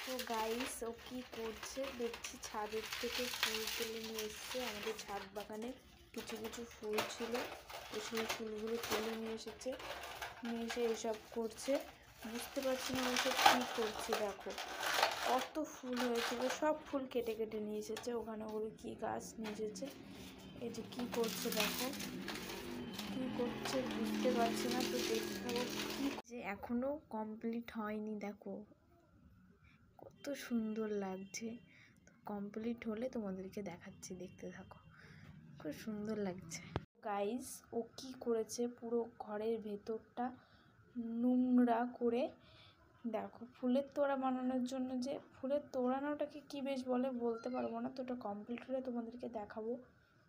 তো গাইস ও কি করছে দেখছি, ছাদের থেকে ফুল তুলে নিয়ে এসছে। আমাদের ছাদ বাগানে কিছু কিছু ফুল ছিল, তো সেই ফুলগুলো তুলে নিয়ে এসেছে, নিয়ে এসে এসব করছে। বুঝতে পারছি না ওসব কী করছে। দেখো কত ফুল হয়েছিল, সব ফুল কেটে কেটে নিয়ে এসেছে। ওখানে ওগুলো কী গাছ নিয়ে এসেছে, এই যে কী করছে দেখো, কী করছে বুঝতে পারছি না। তো দেখতে থাকো কী যে এখনও কমপ্লিট হয়নি। দেখো কত সুন্দর লাগছে। কমপ্লিট হলে তোমাদেরকে দেখাচ্ছি, দেখতে থাকো, খুব সুন্দর লাগছে। গাইস ও কি করেছে, পুরো ঘরের ভেতরটা নোংরা করে। দেখো ফুলের তোড়া বানানোর জন্য, যে ফুলের তোড়ানোটাকে কি বেশ বলে বলতে পারবো না, তো ওটা কমপ্লিট হলে তোমাদেরকে দেখাবো।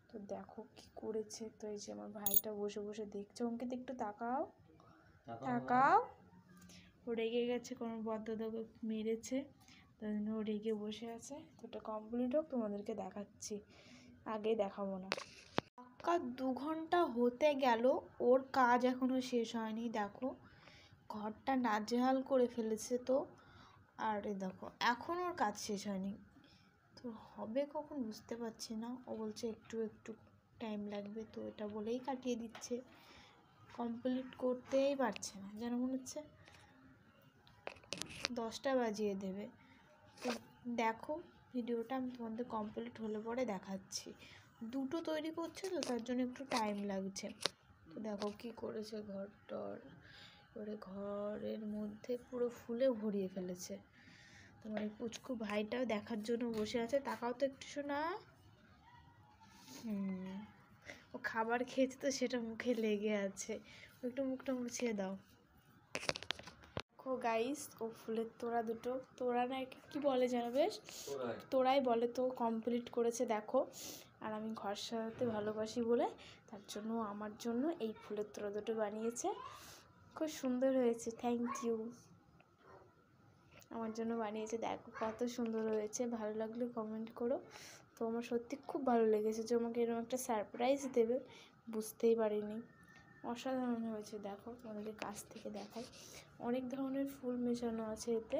তো দেখো কি করেছে। তো এই যে আমার ভাইটা বসে বসে দেখছে। অঙ্কিত একটু তাকাও তাকাও। ও রেগে গেছে, কোনো বদ্ধদাকে মেরেছে, তাই জন্য ও রেগে বসে আছে। তো ওটা কমপ্লিট হোক, তোমাদেরকে দেখাচ্ছি, আগে দেখাবো না। পাক্কা 2 ঘন্টা হতে গেল, ওর কাজ এখনো শেষ হয়নি। দেখো ঘরটা নাজেহাল করে ফেলেছে। তো আর দেখো এখন ওর কাজ শেষ হয়নি, তো হবে কখন বুঝতে পারছি না। ও বলছে একটু একটু টাইম লাগবে, তো এটা বলেই কাটিয়ে দিচ্ছে, কমপ্লিট করতেই পারছে না, যেন মনে হচ্ছে 10টা বাজিয়ে দেবে। তো দেখো ভিডিওটা আমি তোমাদের কমপ্লিট হলে পরে দেখাচ্ছি। 2টো তৈরি করছে, তো তার জন্য একটু টাইম লাগছে। তো দেখো কি করেছে, ঘরটর করে ঘরের মধ্যে পুরো ফুলে ভরিয়ে ফেলেছে। তোমার এই পুচকু ভাইটাও দেখার জন্য বসে আছে। তাকাও তো একটু, শোনা। ও খাবার খেয়েছে, তো সেটা মুখে লেগে আছে, একটু মুখটা মুছিয়ে দাও। দেখো গাইস ও ফুলের তোড়া দুটো, তোড়া না কি বলে যেন, বেশ তোড়াই বলে, তো কমপ্লিট করেছে দেখো। আর আমি ঘর সাজাতে ভালোবাসি বলে তার জন্য আমার জন্য এই ফুলের তোড়া দুটো বানিয়েছে। খুব সুন্দর হয়েছে, থ্যাংক ইউ। আমার জন্য বানিয়েছে, দেখো কত সুন্দর হয়েছে। ভালো লাগলে কমেন্ট করো। তো আমার সত্যি খুব ভালো লেগেছে যে আমাকে এরকম একটা সারপ্রাইজ দেবে, বুঝতেই পারিনি। অসাধারণ হয়েছে। দেখো তোমাদের কাছ থেকে দেখাই, অনেক ধরনের ফুল মেশানো আছে এতে,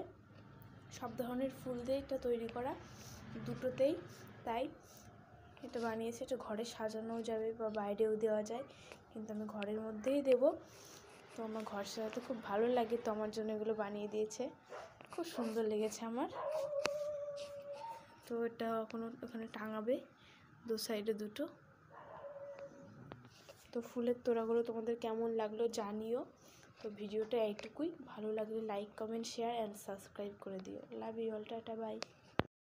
সব ধরনের ফুল দিয়ে এটা তৈরি করা, দুটোতেই। তাই এটা বানিয়েছে। এটা ঘরে সাজানোও যাবে বা বাইরেও দেওয়া যায়, কিন্তু আমি ঘরের মধ্যেই দেব। তো আমার ঘর সাজাতে খুব ভালো লাগে, তো আমার জন্য এগুলো বানিয়ে দিয়েছে, খুব সুন্দর লেগেছে আমার। তো এটা এখনও ওখানে টাঙাবে, 2 সাইডে 2টো। তো ফুলের তোড়াগুলো তোমাদের কেমন লাগলো জানিও। তো ভিডিওটা এইটুকুই, ভালো লাগলে like comment share and subscribe করে দিও। Love you all, tata by.